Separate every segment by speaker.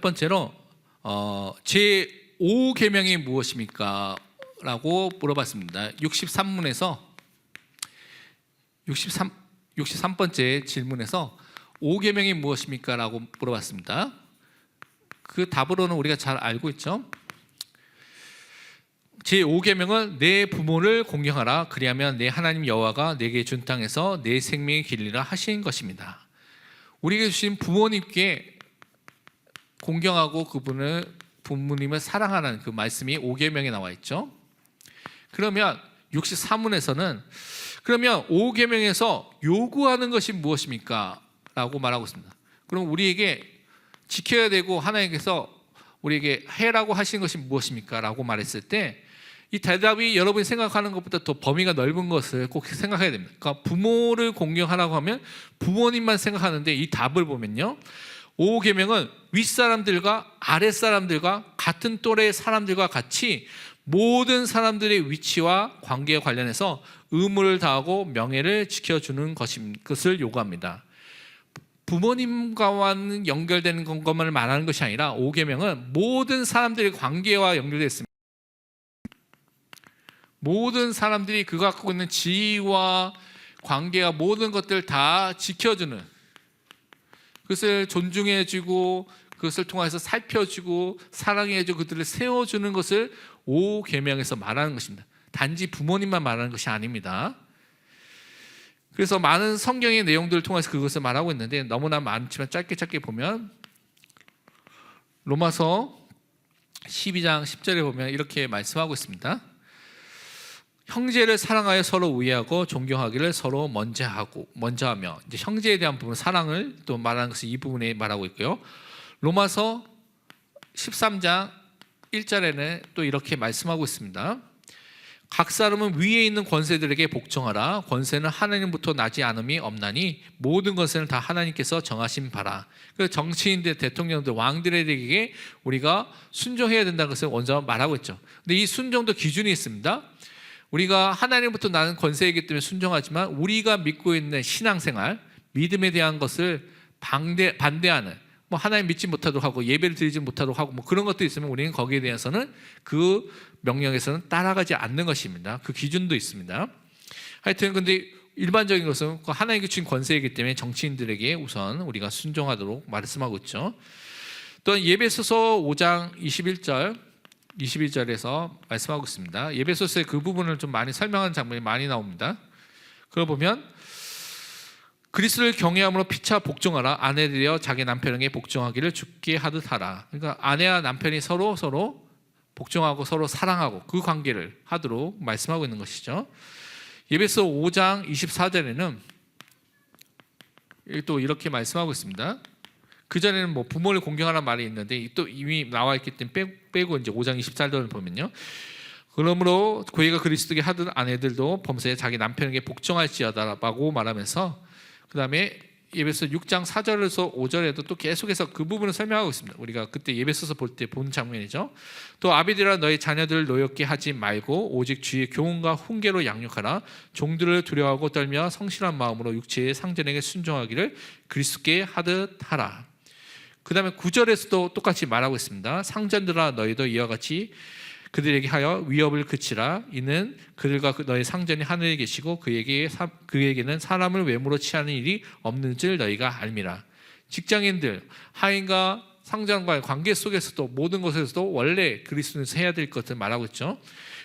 Speaker 1: 번째로 제5계명이 무엇입니까? 라고 물어봤습니다. 63문에서 63번째 질문에서 5계명이 무엇입니까? 라고 물어봤습니다. 그 답으로는 우리가 잘 알고 있죠. 제5계명은 내 부모를 공경하라. 그리하면 내 하나님 여호와가 내게 준 땅에서 내 생명의 길이라 하신 것입니다. 우리에게 주신 부모님께 공경하고 그분을 부모님을 사랑하는 그 말씀이 5계명에 나와 있죠. 그러면 63문에서는 그러면 5계명에서 요구하는 것이 무엇입니까? 라고 말하고 있습니다. 그럼 우리에게 지켜야 되고 하나님께서 우리에게 해라고 하신 것이 무엇입니까? 라고 말했을 때 이 대답이 여러분이 생각하는 것보다 더 범위가 넓은 것을 꼭 생각해야 됩니다. 그러니까 부모를 공경하라고 하면 부모님만 생각하는데 이 답을 보면요, 5계명은 윗사람들과 아랫사람들과 같은 또래의 사람들과 같이 모든 사람들의 위치와 관계에 관련해서 의무를 다하고 명예를 지켜주는 것을 요구합니다. 부모님과만 연결되는 것만을 말하는 것이 아니라 5계명은 모든 사람들의 관계와 연결되어 있습니다. 모든 사람들이 그가 갖고 있는 지위와 관계와 모든 것들 다 지켜주는, 그것을 존중해주고 그것을 통해서 살펴주고 사랑해주고 그들을 세워주는 것을 5계명에서 말하는 것입니다. 단지 부모님만 말하는 것이 아닙니다. 그래서 많은 성경의 내용들을 통해서 그것을 말하고 있는데 너무나 많지만 짧게 보면 로마서 12장 10절에 보면 이렇게 말씀하고 있습니다. 형제를 사랑하여 서로 우애하고 존경하기를 서로 먼저 하며, 이제 형제에 대한 부분 사랑을 또 말하는 것을 이 부분에 말하고 있고요. 로마서 13장 1절에는 또 이렇게 말씀하고 있습니다. 각 사람은 위에 있는 권세들에게 복종하라. 권세는 하나님부터 나지 않음이 없나니 모든 것은 다 하나님께서 정하신 바라. 그 정치인들, 대통령들, 왕들에게 우리가 순종해야 된다는 것을 먼저 말하고 있죠. 근데 이 순종도 기준이 있습니다. 우리가 하나님부터 나는 권세이기 때문에 순종하지만 우리가 믿고 있는 신앙생활, 믿음에 대한 것을 반대하는, 뭐 하나님 믿지 못하도록 하고 예배를 드리지 못하도록 하고 뭐 그런 것도 있으면 우리는 거기에 대해서는 그 명령에서는 따라가지 않는 것입니다. 그 기준도 있습니다. 하여튼 근데 일반적인 것은 하나님께 주신 권세이기 때문에 정치인들에게 우선 우리가 순종하도록 말씀하고 있죠. 또 예배소서 5장 21절에서 말씀하고 있습니다. 예배소서의 그 부분을 좀 많이 설명하는 장면이 많이 나옵니다. 그걸 보면 그리스도를 경외함으로 피차 복종하라. 아내들이여 자기 남편에게 복종하기를 주께 하듯 하라. 그러니까 아내와 남편이 서로 복종하고 서로 사랑하고 그 관계를 하도록 말씀하고 있는 것이죠. 예배소 5장 24절에는 또 이렇게 말씀하고 있습니다. 그 전에는 뭐 부모를 공경하라는 말이 있는데 또 이미 나와 있기 때문에 빼고 이제 5장 24절을 보면요. 그러므로 고해가 그리스도에게 하던 아내들도 범사에 자기 남편에게 복종할지어다라고 말하면서 그 다음에 예배소 6장 4절에서 5절에도 또 계속해서 그 부분을 설명하고 있습니다. 우리가 그때 예배소서 볼 때 본 장면이죠. 또 아비들아 너희 자녀들을 노엽게 하지 말고 오직 주의 교훈과 훈계로 양육하라. 종들을 두려워하고 떨며 성실한 마음으로 육체의 상전에게 순종하기를 그리스도께 하듯 하라. 그 다음에 9절에서도 똑같이 말하고 있습니다. 상전들아 너희도 이와 같이 그들에게 하여 위협을 그치라. 이는 그들과 너희 상전이 하늘에 계시고 그에게는 사람을 외모로 취하는 일이 없는 줄 너희가 알미라. 직장인들, 하인과 상전과의 관계 속에서도 모든 것에서도 원래 그리스도인에서 해야 될 것을 말하고 있죠.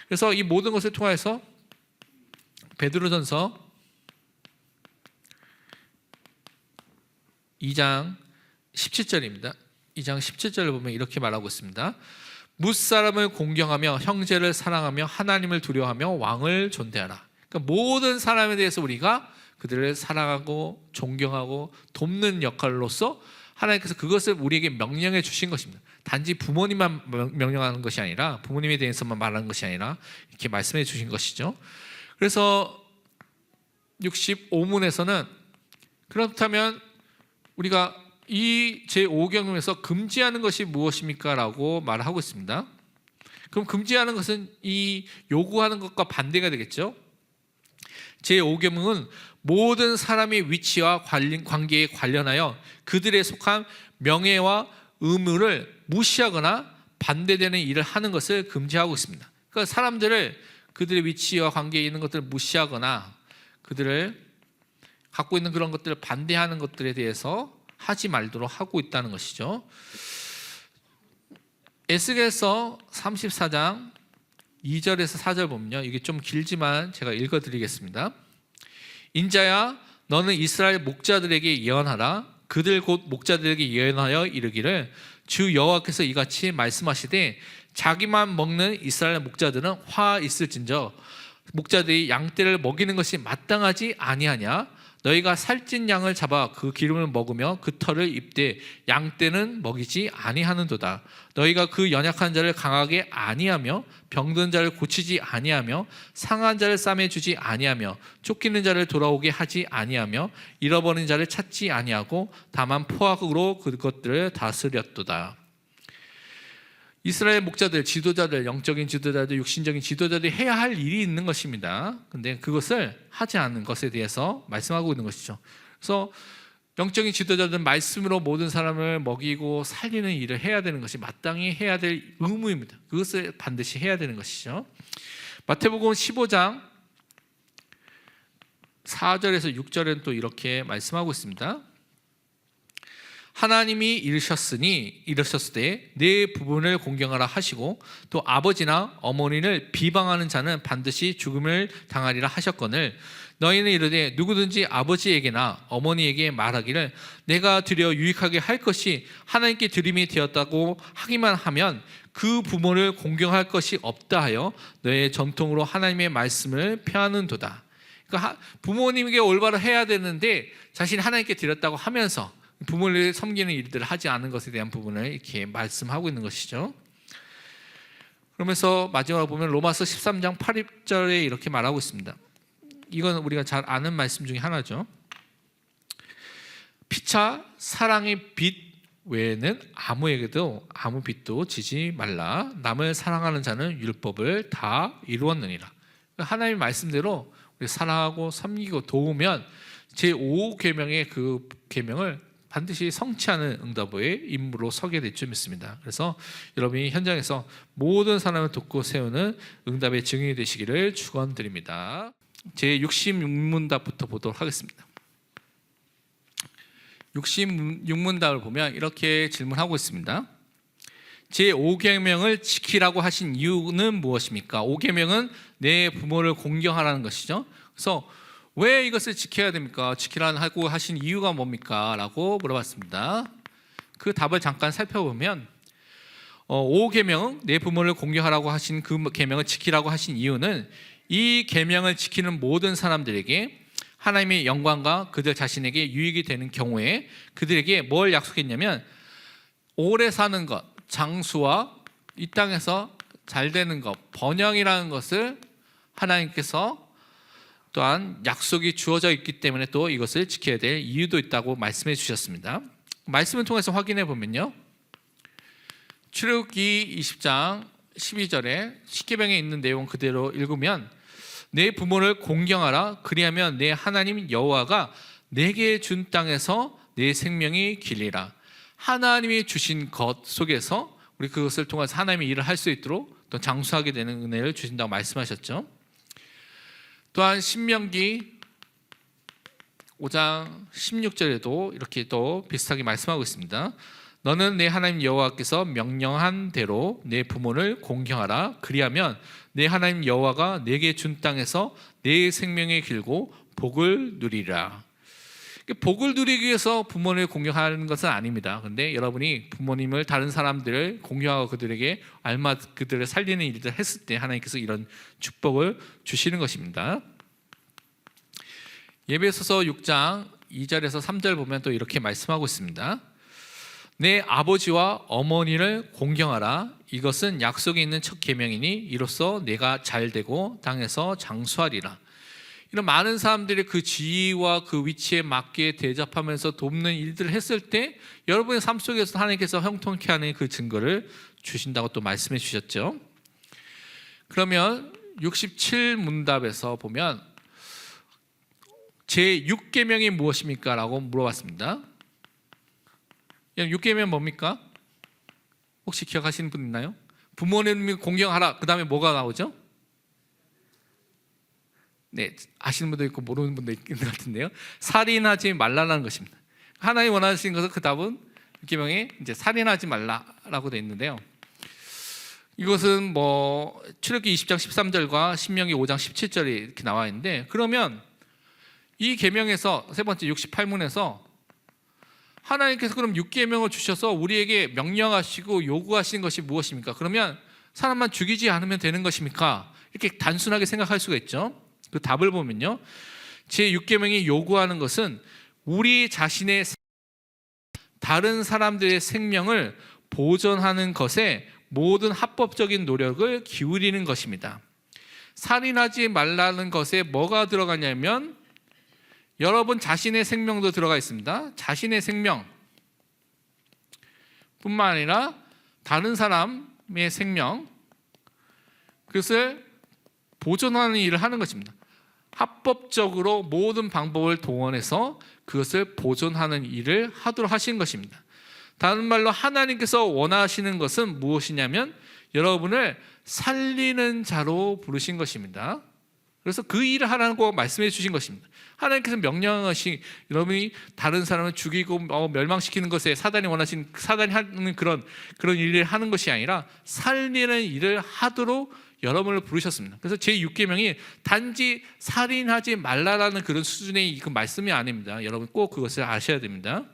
Speaker 1: 그래서 이 모든 것을 통해서 베드로전서 2장 17절입니다. 2장 17절을 보면 이렇게 말하고 있습니다. 무사람을 공경하며 형제를 사랑하며 하나님을 두려워하며 왕을 존대하라. 그러니까 모든 사람에 대해서 우리가 그들을 사랑하고 존경하고 돕는 역할로서 하나님께서 그것을 우리에게 명령해 주신 것입니다. 단지 부모님만 명령하는 것이 아니라 부모님에 대해서만 말하는 것이 아니라 이렇게 말씀해 주신 것이죠. 그래서 65문에서는 그렇다면 우리가 이 제5계명에서 금지하는 것이 무엇입니까? 라고 말하고 있습니다. 그럼 금지하는 것은 이 요구하는 것과 반대가 되겠죠. 제5계명은 모든 사람의 위치와 관계에 관련하여 그들의 속한 명예와 의무를 무시하거나 반대되는 일을 하는 것을 금지하고 있습니다. 그러니까 사람들을 그들의 위치와 관계에 있는 것들을 무시하거나 그들을 갖고 있는 그런 것들을 반대하는 것들에 대해서 하지 말도록 하고 있다는 것이죠. 에스겔서 34장 2절에서 4절 보면요, 이게 좀 길지만 제가 읽어드리겠습니다. 인자야, 너는 이스라엘 목자들에게 예언하라. 그들 곧 목자들에게 예언하여 이르기를 주 여호와께서 이같이 말씀하시되 자기만 먹는 이스라엘 목자들은 화 있을진저 목자들이 양떼를 먹이는 것이 마땅하지 아니하냐. 너희가 살찐 양을 잡아 그 기름을 먹으며 그 털을 입되 양떼는 먹이지 아니하는도다. 너희가 그 연약한 자를 강하게 아니하며 병든 자를 고치지 아니하며 상한 자를 싸매주지 아니하며 쫓기는 자를 돌아오게 하지 아니하며 잃어버린 자를 찾지 아니하고 다만 포악으로 그것들을 다스렸도다. 이스라엘 목자들, 지도자들, 영적인 지도자들, 육신적인 지도자들이 해야 할 일이 있는 것입니다. 근데 그것을 하지 않는 것에 대해서 말씀하고 있는 것이죠. 그래서 영적인 지도자들은 말씀으로 모든 사람을 먹이고 살리는 일을 해야 되는 것이 마땅히 해야 될 의무입니다. 그것을 반드시 해야 되는 것이죠. 마태복음 15장 4절에서 6절에는 또 이렇게 말씀하고 있습니다. 하나님이 이르셨을 때 내 부분을 공경하라 하시고 또 아버지나 어머니를 비방하는 자는 반드시 죽음을 당하리라 하셨거늘 너희는 이르되 누구든지 아버지에게나 어머니에게 말하기를 내가 드려 유익하게 할 것이 하나님께 드림이 되었다고 하기만 하면 그 부모를 공경할 것이 없다 하여 너의 전통으로 하나님의 말씀을 폐하는도다. 그러니까 부모님에게 올바로 해야 되는데 자신이 하나님께 드렸다고 하면서 부모를 섬기는 일들을 하지 않은 것에 대한 부분을 이렇게 말씀하고 있는 것이죠. 그러면서 마지막으로 보면 로마서 13장 8절에 이렇게 말하고 있습니다. 이건 우리가 잘 아는 말씀 중에 하나죠. 피차 사랑의 빛 외에는 아무에게도 아무 빚도 지지 말라. 남을 사랑하는 자는 율법을 다 이루었느니라. 하나님의 말씀대로 우리 사랑하고 섬기고 도우면 제5계명의 그 계명을 반드시 성취하는 응답의 임무로 서게 될 줄 믿습니다. 그래서 여러분이 현장에서 모든 사람을 돕고 세우는 응답의 증인이 되시기를 축원드립니다. 제 66문답부터 보도록 하겠습니다. 66문답을 보면 이렇게 질문하고 있습니다. 제5계명을 지키라고 하신 이유는 무엇입니까? 5계명은 내 부모를 공경하라는 것이죠. 그래서 왜 이것을 지켜야 됩니까? 지키라고 하신 이유가 뭡니까? 라고 물어봤습니다. 그 답을 잠깐 살펴보면 5계명, 내 부모를 공경하라고 하신 그 계명을 지키라고 하신 이유는 이 계명을 지키는 모든 사람들에게 하나님의 영광과 그들 자신에게 유익이 되는 경우에 그들에게 뭘 약속했냐면 오래 사는 것, 장수와 이 땅에서 잘 되는 것, 번영이라는 것을 하나님께서 또한 약속이 주어져 있기 때문에 또 이것을 지켜야 될 이유도 있다고 말씀해 주셨습니다. 말씀을 통해서 확인해 보면요, 출애굽기 20장 12절에 십계명에 있는 내용 그대로 읽으면 내 부모를 공경하라. 그리하면 내 하나님 여호와가 내게 준 땅에서 내 생명이 길리라. 하나님이 주신 것 속에서 우리 그것을 통해서 하나님의 일을 할 수 있도록 또 장수하게 되는 은혜를 주신다고 말씀하셨죠. 또한 신명기 5장 16절에도 이렇게 또 비슷하게 말씀하고 있습니다. 너는 내 하나님 여호와께서 명령한 대로 내 부모를 공경하라. 그리하면 내 하나님 여호와가 내게 준 땅에서 내 생명이 길고 복을 누리라. 복을 누리기 위해서 부모를 공경하는 것은 아닙니다. 그런데 여러분이 부모님을 다른 사람들을 공경하고 그들에게 알맞 그들을 살리는 일들을 했을 때 하나님께서 이런 축복을 주시는 것입니다. 예배소서 6장 2절에서 3절 보면 또 이렇게 말씀하고 있습니다. 내 아버지와 어머니를 공경하라. 이것은 약속이 있는 첫 계명이니 이로써 내가 잘되고 땅에서 장수하리라. 이런 많은 사람들이 그 지위와 그 위치에 맞게 대접하면서 돕는 일들을 했을 때 여러분의 삶 속에서 하나님께서 형통케 하는 그 증거를 주신다고 또 말씀해 주셨죠. 그러면 67문답에서 보면 제6계명이 무엇입니까? 라고 물어봤습니다. 6계명 뭡니까? 혹시 기억하시는 분 있나요? 부모님을 공경하라. 그 다음에 뭐가 나오죠? 네, 아시는 분도 있고 모르는 분도 있는 것 같은데요. 살인하지 말라는 것입니다. 하나님 원하시는 것은 그 답은 계명에 이제 살인하지 말라라고 되어 있는데요. 이것은 뭐 출애굽기 20장 13절과 신명기 5장 17절이 이렇게 나와 있는데, 그러면 이 계명에서 세 번째 68문에서 하나님께서 그럼 6계명을 주셔서 우리에게 명령하시고 요구하시는 것이 무엇입니까? 그러면 사람만 죽이지 않으면 되는 것입니까? 이렇게 단순하게 생각할 수가 있죠. 그 답을 보면요, 제 6계명이 요구하는 것은 우리 자신의 다른 사람들의 생명을 보존하는 것에 모든 합법적인 노력을 기울이는 것입니다. 살인하지 말라는 것에 뭐가 들어가냐면 여러분 자신의 생명도 들어가 있습니다. 자신의 생명 뿐만 아니라 다른 사람의 생명, 그것을 보존하는 일을 하는 것입니다. 합법적으로 모든 방법을 동원해서 그것을 보존하는 일을 하도록 하신 것입니다. 다른 말로 하나님께서 원하시는 것은 무엇이냐면 여러분을 살리는 자로 부르신 것입니다. 그래서 그 일을 하라고 말씀해 주신 것입니다. 하나님께서 명령하신 여러분이 다른 사람을 죽이고 멸망시키는 것에 사단이 하는 그런 일을 하는 것이 아니라 살리는 일을 하도록 여러분을 부르셨습니다. 그래서 제 6계명이 단지 살인하지 말라라는 그런 수준의 그 말씀이 아닙니다. 여러분 꼭 그것을 아셔야 됩니다.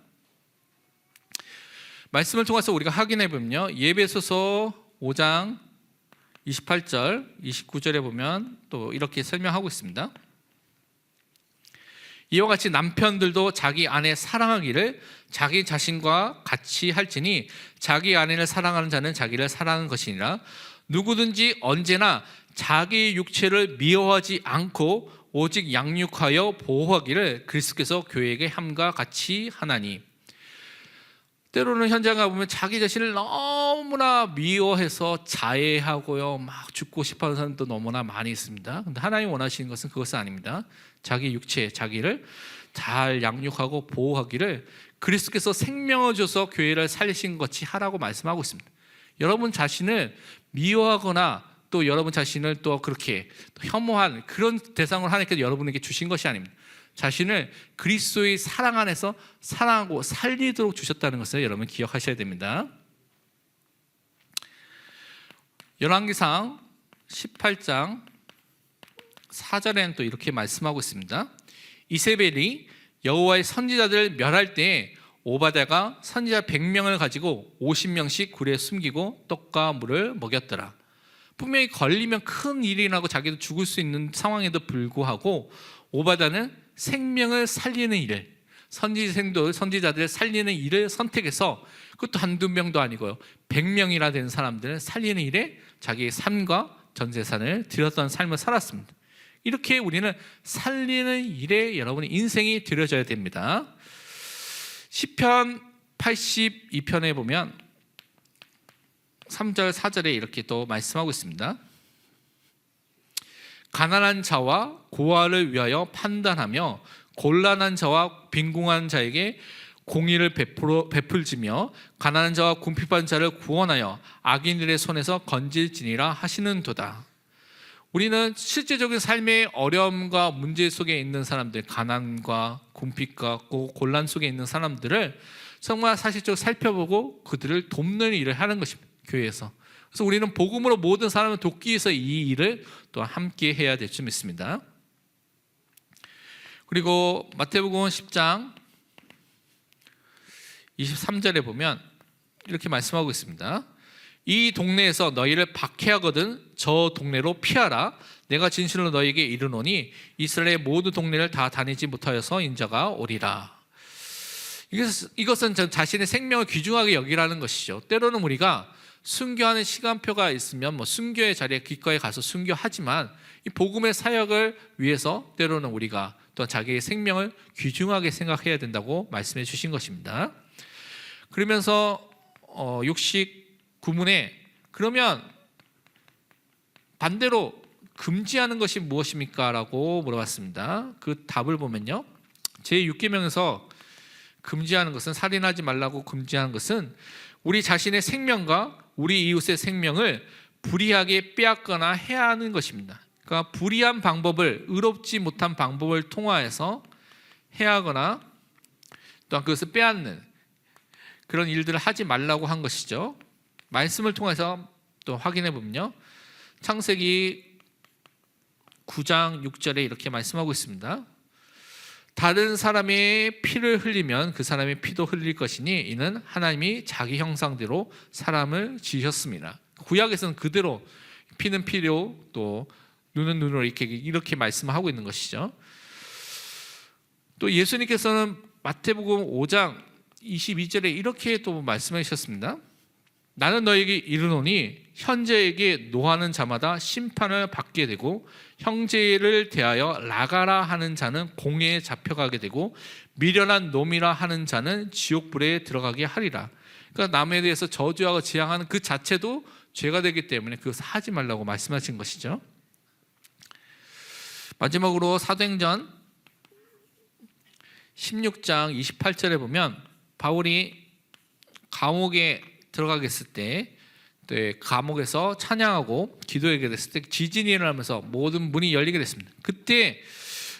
Speaker 1: 말씀을 통해서 우리가 확인해 보면요, 예배소서 5장 28절, 29절에 보면 또 이렇게 설명하고 있습니다. 이와 같이 남편들도 자기 아내 사랑하기를 자기 자신과 같이 할지니 자기 아내를 사랑하는 자는 자기를 사랑하는 것이니라. 누구든지 언제나 자기 육체를 미워하지 않고 오직 양육하여 보호하기를 그리스도께서 교회에게 함과 같이 하나니. 때로는 현장 가보면 자기 자신을 너무나 미워해서 자해하고요, 막 죽고 싶어하는 사람도 너무나 많이 있습니다. 근데 하나님 원하시는 것은 그것은 아닙니다. 자기 육체, 자기를 잘 양육하고 보호하기를 그리스도께서 생명을 줘서 교회를 살리신 것 같이 하라고 말씀하고 있습니다. 여러분 자신을 미워하거나 또 여러분 자신을 또 그렇게 혐오한 그런 대상으로 하나님께서 여러분에게 주신 것이 아닙니다. 자신을 그리스도의 사랑 안에서 사랑하고 살리도록 주셨다는 것을 여러분 기억하셔야 됩니다. 열왕기상 18장 4절에는 또 이렇게 말씀하고 있습니다. 이세벨이 여호와의 선지자들을 멸할 때에 오바댜가 선지자 100명을 가지고 50명씩 굴에 숨기고 떡과 물을 먹였더라. 분명히 걸리면 큰 일이 나고 자기도 죽을 수 있는 상황에도 불구하고 오바댜는 생명을 살리는 일을, 선지자들을 살리는 일을 선택해서, 그것도 한두 명도 아니고요, 100명이나 되는 사람들을 살리는 일에 자기의 삶과 전 재산을 들였던 삶을 살았습니다. 이렇게 우리는 살리는 일에 여러분의 인생이 들여져야 됩니다. 시편 82편에 보면 3절 4절에 이렇게 또 말씀하고 있습니다. 가난한 자와 고아를 위하여 판단하며 곤란한 자와 빈궁한 자에게 공의를 베풀지며 가난한 자와 궁핍한 자를 구원하여 악인들의 손에서 건질지니라 하시는도다. 우리는 실제적인 삶의 어려움과 문제 속에 있는 사람들, 가난과 궁핍과 곤란 속에 있는 사람들을 정말 사실적으로 살펴보고 그들을 돕는 일을 하는 것입니다. 교회에서. 그래서 우리는 복음으로 모든 사람을 돕기 위해서 이 일을 또 함께 해야 될 줄 믿습니다. 그리고 마태복음 10장 23절에 보면 이렇게 말씀하고 있습니다. 이 동네에서 너희를 박해하거든 저 동네로 피하라. 내가 진실로 너희에게 이르노니 이스라엘의 모든 동네를 다 다니지 못하여서 인자가 오리라. 이것은 자신의 생명을 귀중하게 여기라는 것이죠. 때로는 우리가 순교하는 시간표가 있으면 순교의 자리에 기꺼이 가서 순교하지만 이 복음의 사역을 위해서 때로는 우리가 또 자기의 생명을 귀중하게 생각해야 된다고 말씀해 주신 것입니다. 그러면서 69문에 그러면 반대로 금지하는 것이 무엇입니까? 라고 물어봤습니다. 그 답을 보면요, 제6계명에서 금지하는 것은, 살인하지 말라고 금지하는 것은 우리 자신의 생명과 우리 이웃의 생명을 불의하게 빼앗거나 해하는 것입니다. 그러니까 불의한 방법을, 의롭지 못한 방법을 통하여서 해하거나 또한 그것을 빼앗는 그런 일들을 하지 말라고 한 것이죠. 말씀을 통해서 또 확인해 보면요, 창세기 9장 6절에 이렇게 말씀하고 있습니다. 다른 사람의 피를 흘리면 그 사람의 피도 흘릴 것이니 이는 하나님이 자기 형상대로 사람을 지으셨습니다. 구약에서는 그대로 피는 피로 또 눈은 눈으로 이렇게 말씀하고 있는 것이죠. 또 예수님께서는 마태복음 5장 22절에 이렇게 또 말씀해 주셨습니다. 나는 너에게 이르노니 형제에게 노하는 자마다 심판을 받게 되고 형제를 대하여 나가라 하는 자는 공회에 잡혀가게 되고 미련한 놈이라 하는 자는 지옥불에 들어가게 하리라. 그러니까 남에 대해서 저주하고 지향하는 그 자체도 죄가 되기 때문에 그것을 하지 말라고 말씀하신 것이죠. 마지막으로 사도행전 16장 28절에 보면 바울이 감옥에 들어가겠을 때 감옥에서 찬양하고 기도하게 됐을 때 지진이 일어나면서 모든 문이 열리게 됐습니다. 그때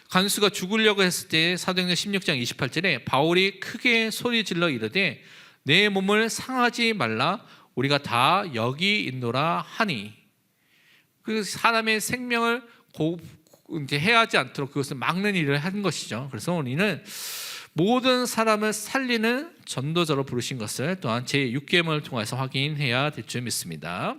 Speaker 1: 간수가 죽으려고 했을 때 사도행전 16장 28절에 바울이 크게 소리질러 이르되 내 몸을 상하지 말라 우리가 다 여기 있노라 하니, 그 사람의 생명을 이제 해하지 않도록 그것을 막는 일을 한 것이죠. 그래서 우리는 모든 사람을 살리는 전도자로 부르신 것을 또한 제6계명을 통해서 확인해야 될 줄 믿습니다.